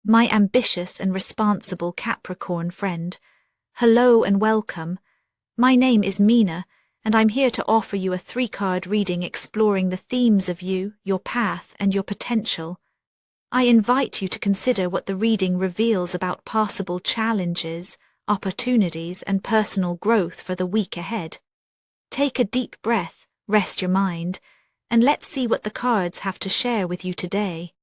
My ambitious and responsible Capricorn friend. Hello and welcome. My name is Mina, and I'm here to offer you a 3-card reading exploring the themes of you, your path, and your potential. I invite you to consider what the reading reveals about possible challenges, opportunities, and personal growth for the week ahead. Take a deep breath, rest your mind, and let's see what the cards have to share with you today.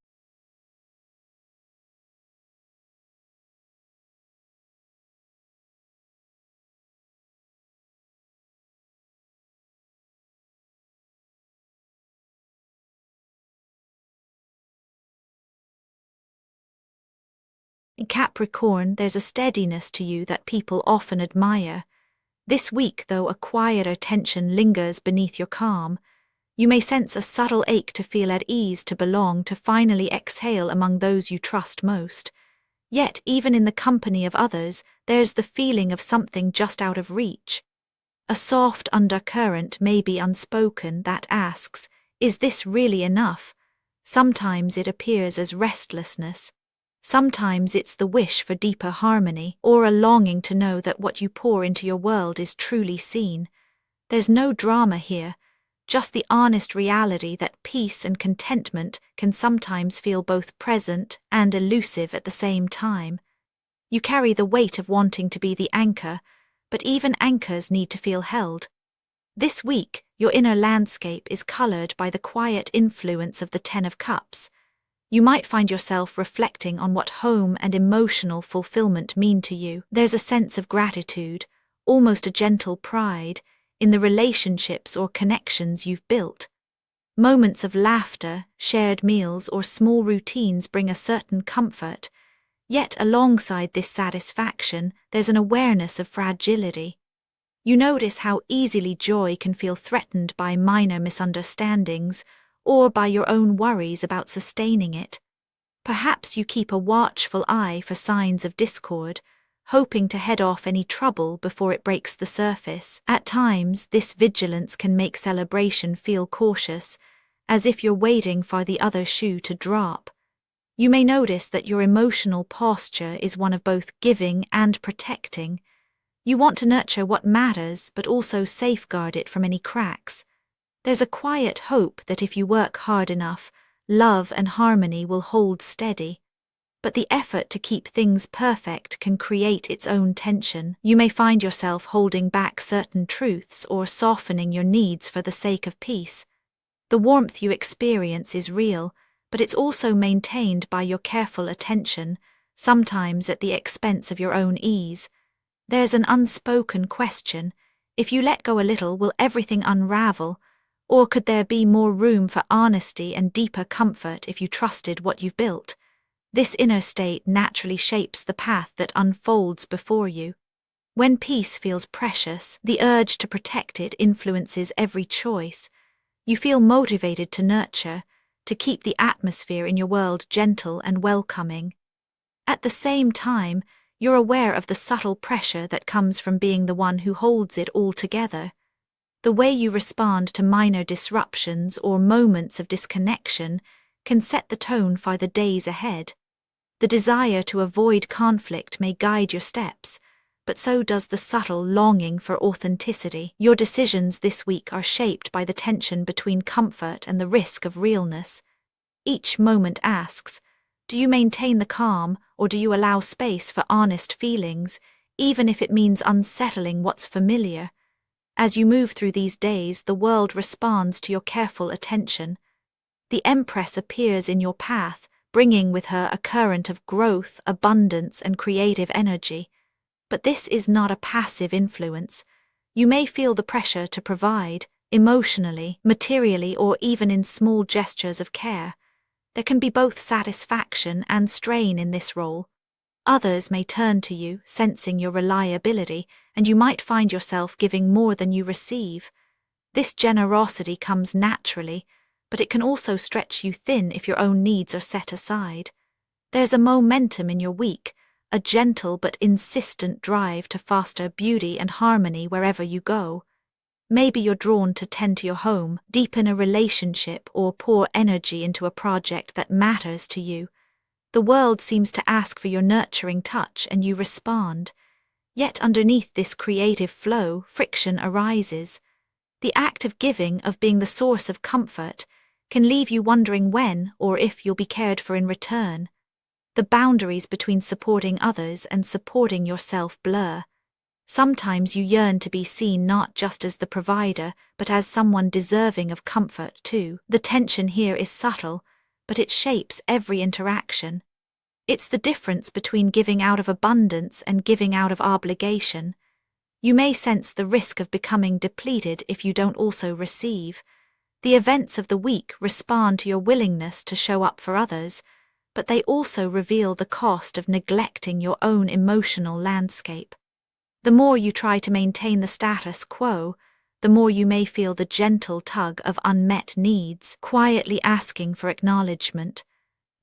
In Capricorn, there's a steadiness to you that people often admire. This week, though, a quieter tension lingers beneath your calm. You may sense a subtle ache to feel at ease, to belong, to finally exhale among those you trust most. Yet, even in the company of others, there's the feeling of something just out of reach. A soft undercurrent may be unspoken that asks, is this really enough? Sometimes it appears as restlessness. Sometimes it's the wish for deeper harmony, or a longing to know that what you pour into your world is truly seen. There's no drama here, just the honest reality that peace and contentment can sometimes feel both present and elusive at the same time. You carry the weight of wanting to be the anchor, but even anchors need to feel held. This week, your inner landscape is colored by the quiet influence of the Ten of Cups. You might find yourself reflecting on what home and emotional fulfillment mean to you. There's a sense of gratitude, almost a gentle pride, in the relationships or connections you've built. Moments of laughter, shared meals, or small routines bring a certain comfort, yet alongside this satisfaction, there's an awareness of fragility. You notice how easily joy can feel threatened by minor misunderstandings, or by your own worries about sustaining it. Perhaps you keep a watchful eye for signs of discord, hoping to head off any trouble before it breaks the surface. At times, this vigilance can make celebration feel cautious, as if you're waiting for the other shoe to drop. You may notice that your emotional posture is one of both giving and protecting. You want to nurture what matters, but also safeguard it from any cracks. There's a quiet hope that if you work hard enough, love and harmony will hold steady. But the effort to keep things perfect can create its own tension. You may find yourself holding back certain truths or softening your needs for the sake of peace. The warmth you experience is real, but it's also maintained by your careful attention, sometimes at the expense of your own ease. There's an unspoken question: if you let go a little, will everything unravel? Or could there be more room for honesty and deeper comfort if you trusted what you've built? This inner state naturally shapes the path that unfolds before you. When peace feels precious, the urge to protect it influences every choice. You feel motivated to nurture, to keep the atmosphere in your world gentle and welcoming. At the same time, you're aware of the subtle pressure that comes from being the one who holds it all together. The way you respond to minor disruptions or moments of disconnection can set the tone for the days ahead. The desire to avoid conflict may guide your steps, but so does the subtle longing for authenticity. Your decisions this week are shaped by the tension between comfort and the risk of realness. Each moment asks, do you maintain the calm, or do you allow space for honest feelings, even if it means unsettling what's familiar? As you move through these days, the world responds to your careful attention. The Empress appears in your path, bringing with her a current of growth, abundance, and creative energy. But this is not a passive influence. You may feel the pressure to provide, emotionally, materially, or even in small gestures of care. There can be both satisfaction and strain in this role. Others may turn to you, sensing your reliability, and you might find yourself giving more than you receive. This generosity comes naturally, but it can also stretch you thin if your own needs are set aside. There's a momentum in your week, a gentle but insistent drive to foster beauty and harmony wherever you go. Maybe you're drawn to tend to your home, deepen a relationship, or pour energy into a project that matters to you. The world seems to ask for your nurturing touch and you respond. Yet underneath this creative flow, friction arises. The act of giving, of being the source of comfort, can leave you wondering when or if you'll be cared for in return. The boundaries between supporting others and supporting yourself blur. Sometimes you yearn to be seen not just as the provider, but as someone deserving of comfort too. The tension here is subtle, but it shapes every interaction. It's the difference between giving out of abundance and giving out of obligation. You may sense the risk of becoming depleted if you don't also receive. The events of the week respond to your willingness to show up for others, but they also reveal the cost of neglecting your own emotional landscape. The more you try to maintain the status quo, the more you may feel the gentle tug of unmet needs, quietly asking for acknowledgement.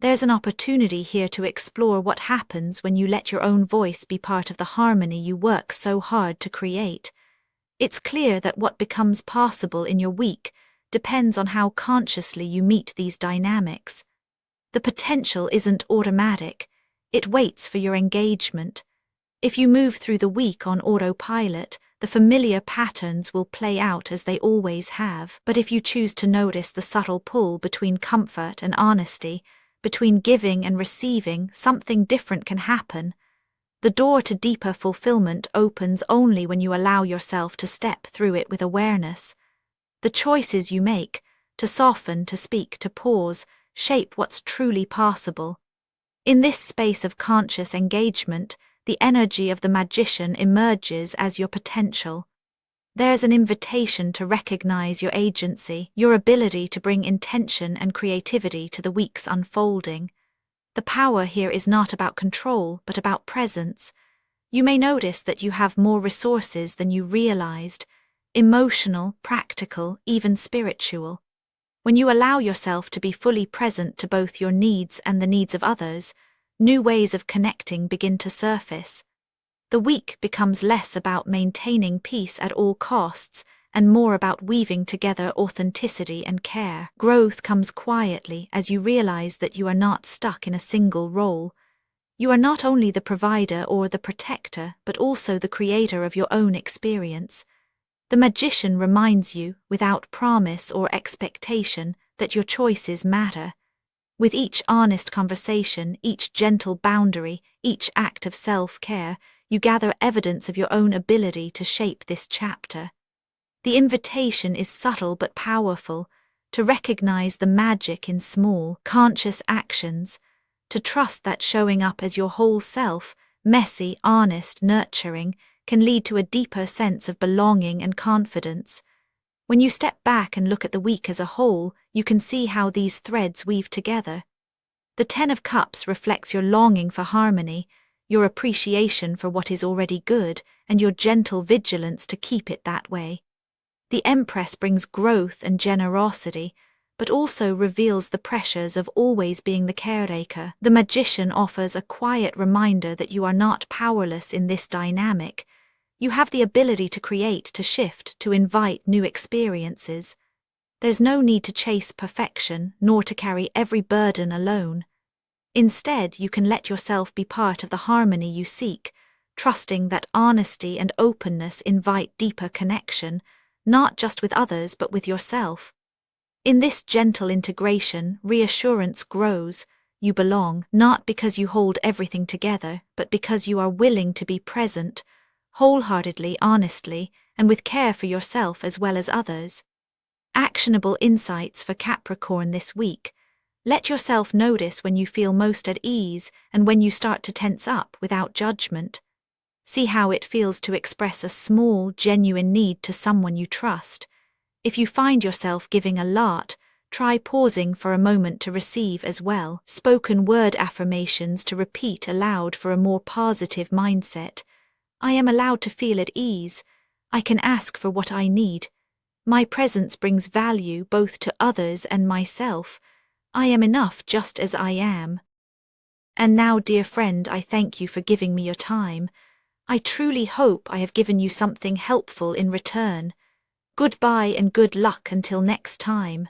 There's an opportunity here to explore what happens when you let your own voice be part of the harmony you work so hard to create. It's clear that what becomes possible in your week depends on how consciously you meet these dynamics. The potential isn't automatic, it waits for your engagement. If you move through the week on autopilot, the familiar patterns will play out as they always have. But if you choose to notice the subtle pull between comfort and honesty, between giving and receiving, something different can happen. The door to deeper fulfillment opens only when you allow yourself to step through it with awareness. The choices you make, to soften, to speak, to pause, shape what's truly possible. In this space of conscious engagement, the energy of the magician emerges as your potential. There's an invitation to recognize your agency, your ability to bring intention and creativity to the week's unfolding. The power here is not about control, but about presence. You may notice that you have more resources than you realized, emotional, practical, even spiritual. When you allow yourself to be fully present to both your needs and the needs of others, new ways of connecting begin to surface. The week becomes less about maintaining peace at all costs and more about weaving together authenticity and care. Growth comes quietly as you realize that you are not stuck in a single role. You are not only the provider or the protector, but also the creator of your own experience. The magician reminds you, without promise or expectation, that your choices matter. With each honest conversation, each gentle boundary, each act of self-care, you gather evidence of your own ability to shape this chapter. The invitation is subtle but powerful, to recognize the magic in small, conscious actions, to trust that showing up as your whole self, messy, honest, nurturing, can lead to a deeper sense of belonging and confidence. When you step back and look at the week as a whole, you can see how these threads weave together. The Ten of Cups reflects your longing for harmony, your appreciation for what is already good, and your gentle vigilance to keep it that way. The Empress brings growth and generosity, but also reveals the pressures of always being the caretaker. The Magician offers a quiet reminder that you are not powerless in this dynamic. You have the ability to create, to shift, to invite new experiences. There's no need to chase perfection, nor to carry every burden alone. Instead, you can let yourself be part of the harmony you seek, trusting that honesty and openness invite deeper connection, not just with others but with yourself. In this gentle integration, reassurance grows. You belong, not because you hold everything together, but because you are willing to be present, wholeheartedly, honestly, and with care for yourself as well as others. Actionable insights for Capricorn this week. Let yourself notice when you feel most at ease and when you start to tense up without judgment. See how it feels to express a small, genuine need to someone you trust. If you find yourself giving a lot, try pausing for a moment to receive as well. Spoken word affirmations to repeat aloud for a more positive mindset. I am allowed to feel at ease. I can ask for what I need. My presence brings value both to others and myself. I am enough just as I am. And now, dear friend, I thank you for giving me your time. I truly hope I have given you something helpful in return. Goodbye and good luck until next time.